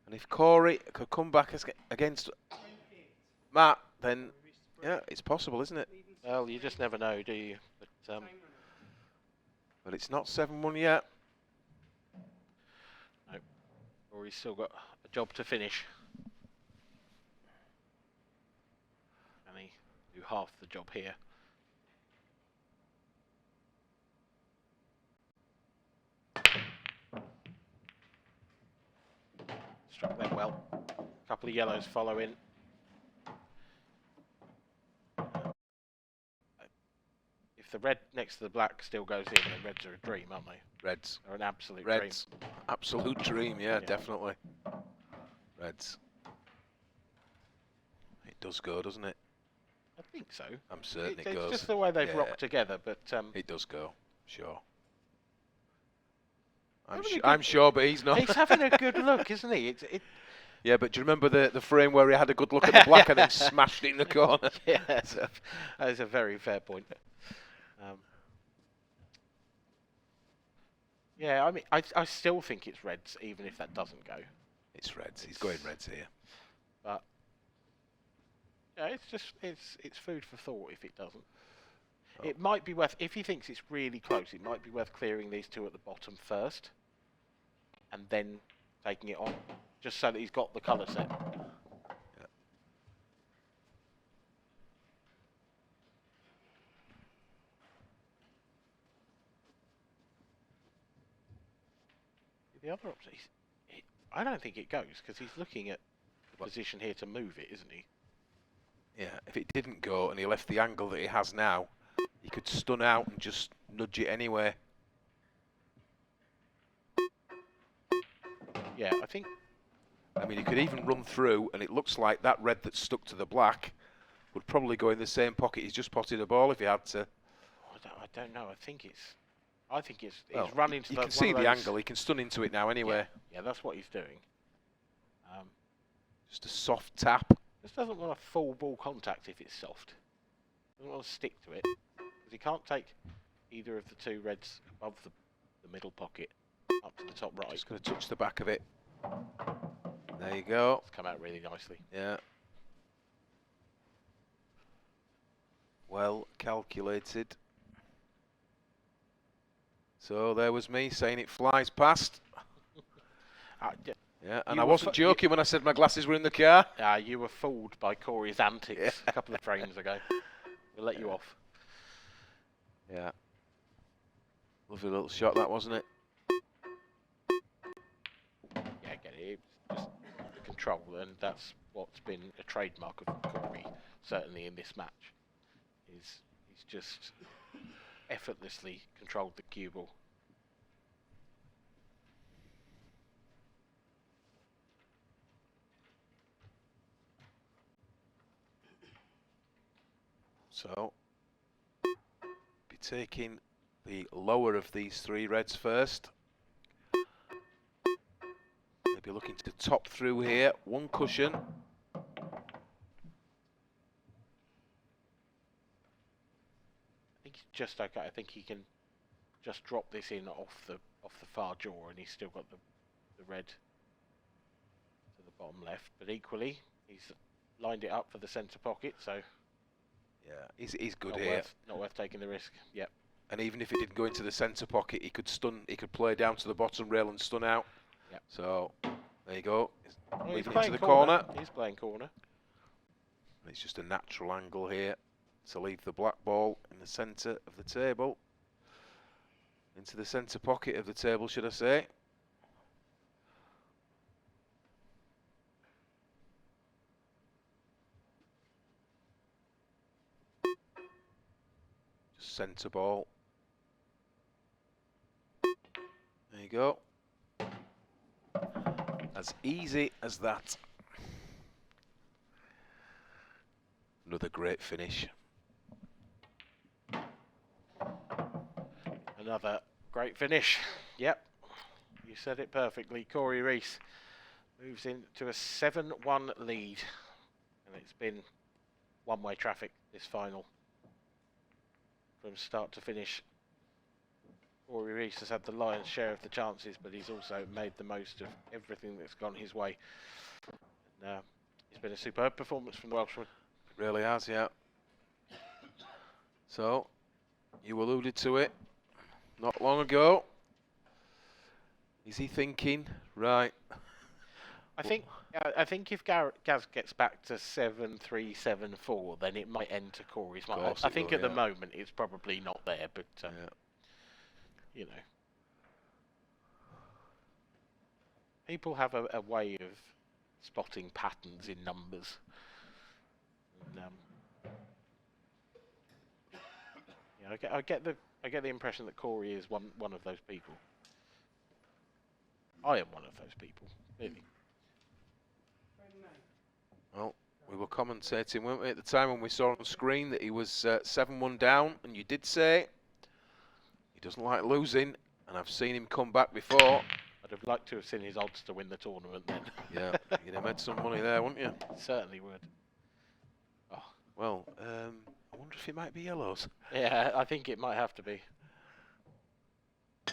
And if Cory could come back against Matt, then yeah, it's possible, isn't it? Well, you just never know, do you? But it's not 7-1 yet. No. Cory's still got a job to finish. do half the job here. Struck them well. A couple of yellows following. If the red next to the black still goes in, then reds are a dream, aren't they? Reds. They're an absolute Reds. Absolute dream, yeah, Yeah. definitely. Reds. It does go, doesn't it? dream. I think so. I'm certain it It's goes. just the way they've Yeah. rocked together, but It does go, sure. Having a good- I'm sure, but he's not. he's having a good look, isn't he? Yeah, but do you remember the frame where he had a good look at the black and then smashed it in the corner? Yeah, that's a very fair point. Yeah, I mean, I still think it's reds, even if that doesn't go. It's reds. He's going reds here. But yeah, it's just it's food for thought if it doesn't. Oh. It might be worth, if he thinks it's really close, it might be worth clearing these two at the bottom first, and then taking it on, just so that he's got the colour set. Yeah. The other option, I don't think it goes, because he's looking at the position here to move it, isn't he? Yeah, if it didn't go and he left the angle that he has now, he could stun out and just nudge it anyway. Yeah, I think. I mean, he could even run through, and it looks like that red that's stuck to the black would probably go in the same pocket. He's just potted a ball if he had to. I don't know. I think it's Well, running to you the. can see the angle. He can stun into it now anyway. Yeah, that's what he's doing. Just a soft tap. Just doesn't want a full ball contact if it's soft. Doesn't want to stick to it, because he can't take either of the two reds above the middle pocket up to the top right. Just going to touch the back of it. There you go. It's come out really nicely. Yeah. Well calculated. So there was me saying it flies past. Yeah, and You I were wasn't joking when I said my glasses were in the car. You were fooled by Cory's antics a couple of frames ago. We'll let you off. Yeah. Lovely little shot that, wasn't it? Yeah, get it. It's just the control, and that's what's been a trademark of Cory, certainly in this match. He's just effortlessly controlled the cue ball. So, be taking the lower of these three reds first. Maybe looking to top through here. One cushion. I think he's just okay. I think he can just drop this in off the far jaw, and he's still got the red to the bottom left. But equally, he's lined it up for the centre pocket, so Yeah, he's good not here. not worth taking the risk. Yep. And even if it didn't go into the centre pocket, he could stun. He could play down to the bottom rail and stun out. Yep. So there you go. Well, he's Leaving it playing to the corner. He's playing corner. It's just a natural angle here to leave the black ball in the centre of the table. Into the centre pocket of the table, should I say. Just centre ball. There you go. As easy as that. Another great finish. Another great finish. Yep. You said it perfectly. Cory Rees moves into a 7-1 lead. And it's been one-way traffic, this final. From start to finish. Cory Rees has had the lion's share of the chances, but he's also made the most of everything that's gone his way. And, it's been a superb performance from the Welshman. It really has, yeah. So, you alluded to it not long ago. Is he thinking, right? I think I think if Gaz gets back to 7-3-7-4, then it might end to Cory's mark. course I it think will, at the yeah. moment it's probably not there, but Yeah. you know, people have a way of spotting patterns in numbers. And, yeah, I get the impression that Cory is one of those people. I am one of those people, really. Well, we were commentating, weren't we, at the time when we saw on the screen that he was 7-1 down, and you did say he doesn't like losing, and I've seen him come back before. I'd have liked to have seen his odds to win the tournament then. Yeah, you'd have made some money there, wouldn't you? Certainly would. Oh. Well, I wonder if it might be yellows. Yeah, I think it might have to be.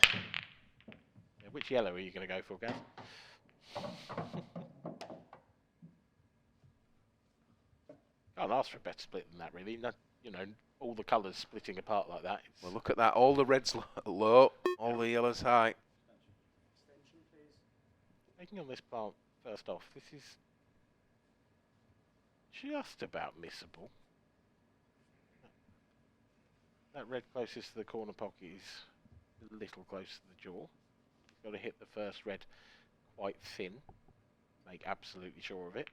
Yeah, which yellow are you going to go for, Gaz? Can't ask for a better split than that, really. No, you know, all the colours splitting apart like that. Well, look at that. All the reds low, all the yellows high. Taking on this plant first off, this is just about missable. That red closest to the corner pocket is a little close to the jaw. He's got to hit the first red quite thin. Make absolutely sure of it.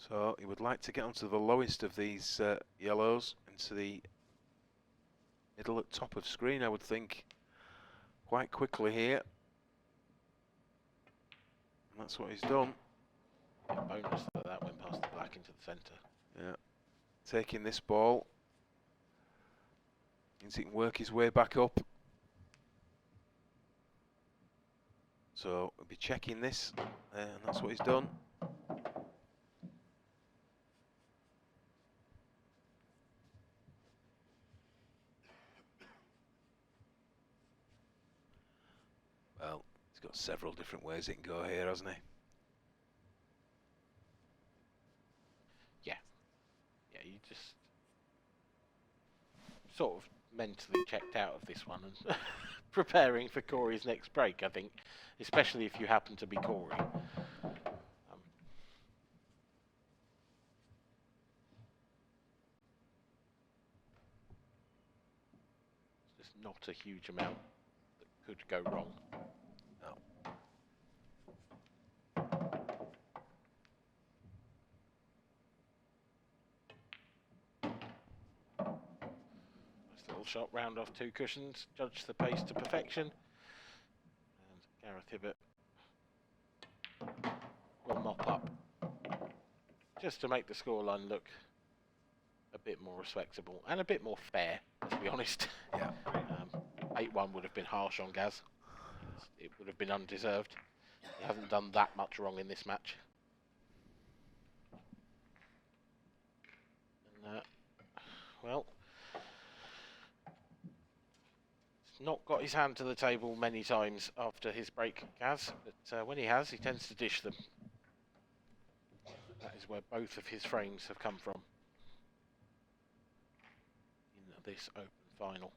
So he would like to get onto the lowest of these yellows, into the middle at top of screen, I would think, quite quickly here. And that's what he's done. Yeah, bonus that went past the black into the centre. Yeah, taking this ball means he can work his way back up. So we'll be checking this, and that's what he's done. Well, he's got several different ways he can go here, hasn't he? Yeah. Yeah, you just sort of mentally checked out of this one and preparing for Cory's next break, I think. Especially if you happen to be Cory. It's just not a huge amount that could go wrong. No. Nice little shot round off two cushions, judge the pace to perfection. And Gareth Hibbott will mop up. Just to make the scoreline look a bit more respectable and a bit more fair, to be honest. Yeah. 8-1 would have been harsh on Gaz. It would have been undeserved. He hasn't done that much wrong in this match. And, well, he's not got his hand to the table many times after his break, Gaz, but when he has, he tends to dish them. That is where both of his frames have come from in this Open final.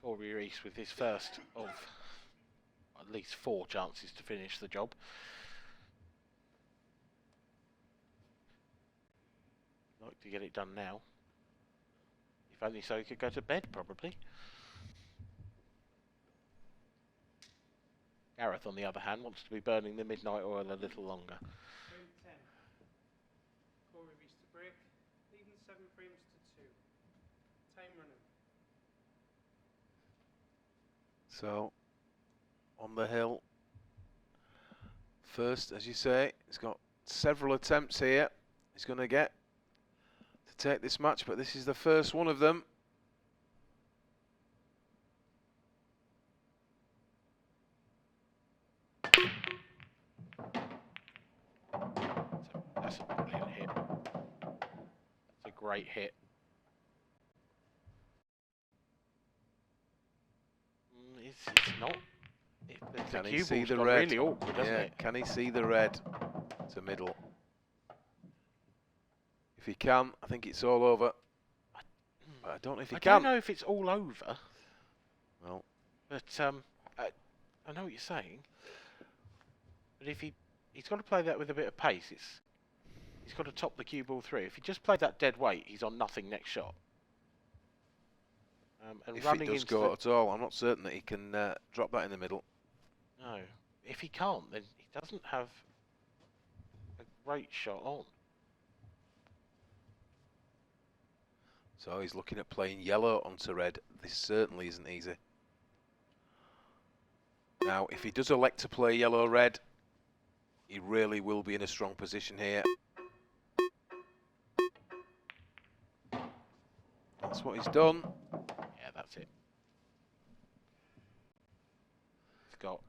Cory Rees with his first of at least 4 chances to finish the job. Like to get it done now. If only so he could go to bed, probably. Gareth, on the other hand, wants to be burning the midnight oil a little longer. Frame 10. Cory Rees to break, leading 7 frames to 2. Time running. So, on the hill, first, as you say, he's got several attempts here. He's going to get to take this match, but this is the first one of them. That's a brilliant hit. That's a great hit. the Can he cue see ball's the gone red? really awkward, hasn't Yeah, it? can he see the red to middle? If he can, I think it's all over. But I don't know if he I can. don't know if it's all over, Well, but I know what you're saying. But if he's got to play that with a bit of pace. He's got to top the cue ball through. If he just played that dead weight, he's on nothing next shot. And if running it does into go at all, I'm not certain that he can drop that in the middle. no, if he can't, then he doesn't have a great shot on. So he's looking at playing yellow onto red. This certainly isn't easy. Now, if he does elect to play yellow-red, he really will be in a strong position here. That's what he's done. Yeah, that's it. He's got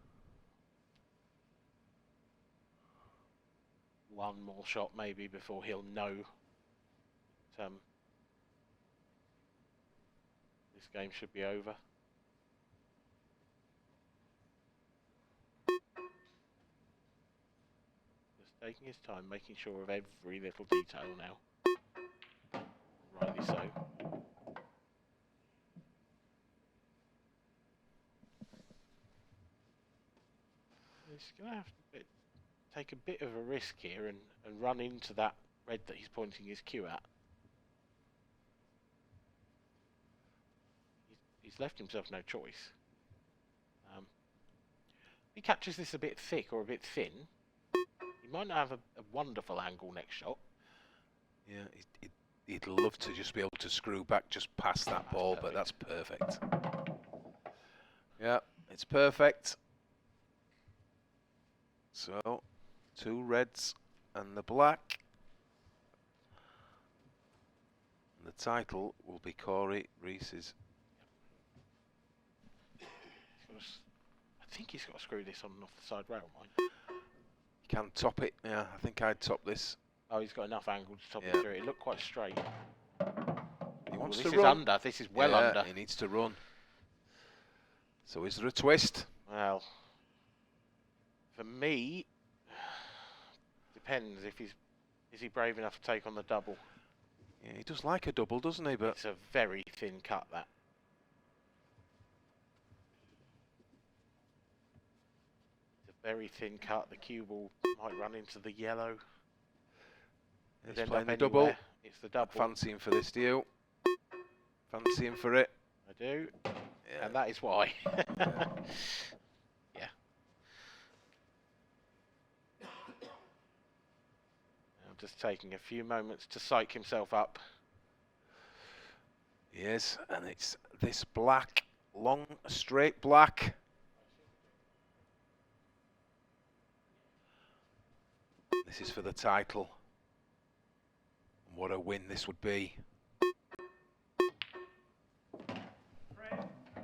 one more shot maybe before he'll know that, this game should be over. Just taking his time, making sure of every little detail now. Rightly so. He's going to have to take a bit of a risk here and run into that red that he's pointing his cue at. He's left himself no choice. If he catches this a bit thick or a bit thin, he might not have a wonderful angle next shot. Yeah, he'd love to just be able to screw back just past that ball, but that's perfect. Yeah, it's perfect. So, 2 reds and the black. And the title will be Cory Rees's. I think he's got to screw this on and off the side rail, mine. He can top it. Yeah, I think I'd top this. Oh, he's got enough angle to top it Yeah. through. It looked quite straight. He wants this to is run. under. This is well Yeah, under. he needs to run. So is there a twist? Well, for me, depends if is he brave enough to take on the double. Yeah, he does like a double, doesn't he? But It's a very thin cut, that. It's a very thin cut. The cue ball might run into the yellow. he's Could end playing up the double. anywhere. It's the double. Fancying for this, do you? Fancying for it. I do, Yeah. and that is why. Yeah. Yeah. Now just taking a few moments to psych himself up. Yes, and it's this black, long, straight black. This is for the title. What a win this would be.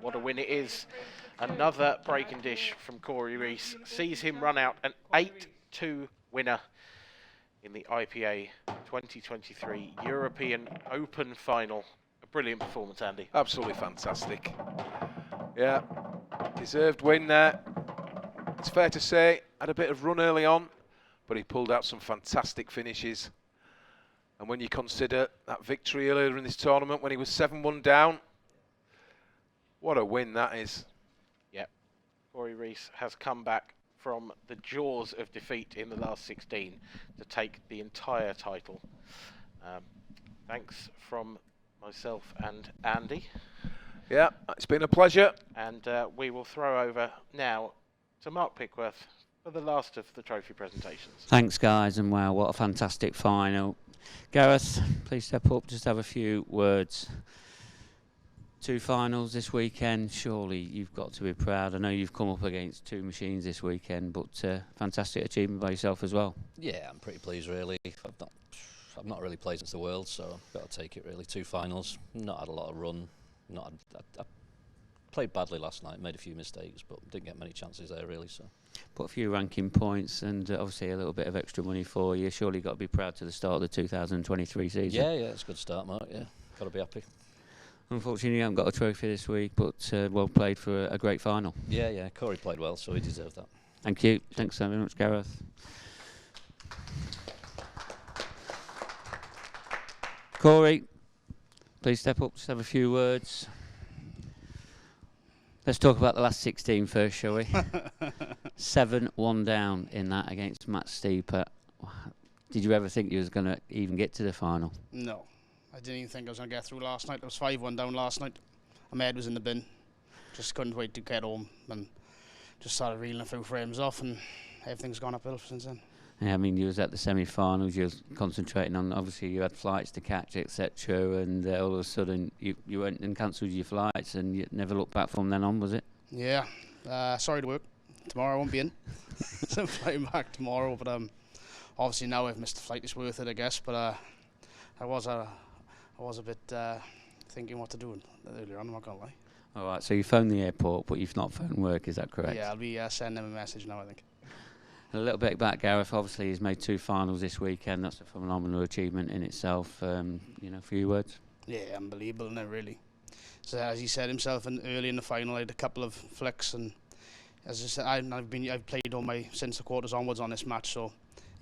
What a win it is. Another breaking dish from Cory Rees sees him run out an 8-2 winner in the IPA 2023 European Open Final. A brilliant performance, Andy. Absolutely fantastic. Yeah, deserved win there. It's fair to say, had a bit of run early on, but he pulled out some fantastic finishes. And when you consider that victory earlier in this tournament when he was 7-1 down, what a win that is. Yep. Cory Rees has come back from the jaws of defeat in the last 16 to take the entire title. Thanks from myself and Andy. Yeah, it's been a pleasure. And we will throw over now to Mark Pickworth for the last of the trophy presentations. Thanks, guys, and wow, what a fantastic final. Gareth, please step up, just have a few words. 2 finals this weekend, surely you've got to be proud. I know you've come up against 2 machines this weekend, but fantastic achievement by yourself as well. Yeah, I'm pretty pleased really. I've not really played since the World, so I've got to take it really. 2 finals, not had a lot of run. I played badly last night, made a few mistakes, but didn't get many chances there really. So Put a few ranking points and obviously a little bit of extra money for you. Surely you've got to be proud to the start of the 2023 season. yeah, it's a good start, Mark. Yeah, got to be happy. Unfortunately, you haven't got a trophy this week, but well played for a great final. Yeah, Cory played well, so he deserved that. Thank you. Thanks so very much, Gareth. Cory, please step up, just have a few words. Let's talk about the last 16 first, shall we? 7-1 down in that against Matt Steeper. Did you ever think you was going to even get to the final? No, I didn't even think I was going to get through last night. It was 5-1 down last night. My head was in the bin. Just couldn't wait to get home and just started reeling a few frames off, and everything's gone uphill since then. Yeah, I mean, you was at the semi-finals, you was concentrating on, obviously you had flights to catch, etc., and all of a sudden you went and cancelled your flights and you never looked back from then on, was it? Yeah, sorry to work. Tomorrow I won't be in. So I'm flying back tomorrow, but obviously now I've missed the flight, it's worth it, I guess, but I was a bit thinking what to do earlier on, I'm not going to lie. Alright, so you phoned the airport, but you've not phoned work, is that correct? Yeah, I'll be sending them a message now, I think. A little bit about Gareth. Obviously, he's made 2 finals this weekend. That's a phenomenal achievement in itself. Few words. Yeah, unbelievable, isn't it, really? So as he said himself, early in the final, I had a couple of flicks, and as I said, I've played all since the quarters onwards on this match. So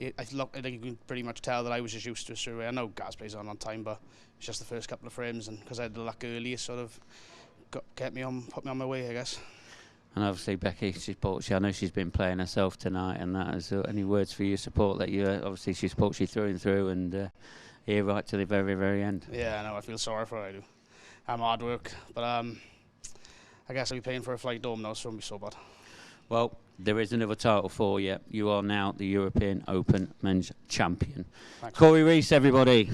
I think you can pretty much tell that I was just used to it straight away. I know Gaz plays on time, but it's just the first couple of frames, and because I had the luck early, it sort of put me on my way, I guess. And obviously Becky, I know she's been playing herself tonight, and that is any words for your support that you obviously she supports you through and through, and here right to the very, very end. Yeah, I know, I feel sorry for her, I do. I'm hard work, but I guess I'll be paying for a flight home now, so it won't be so bad. Well, there is another title for you. You are now the European Open Men's Champion. Thanks. Cory Rees, everybody.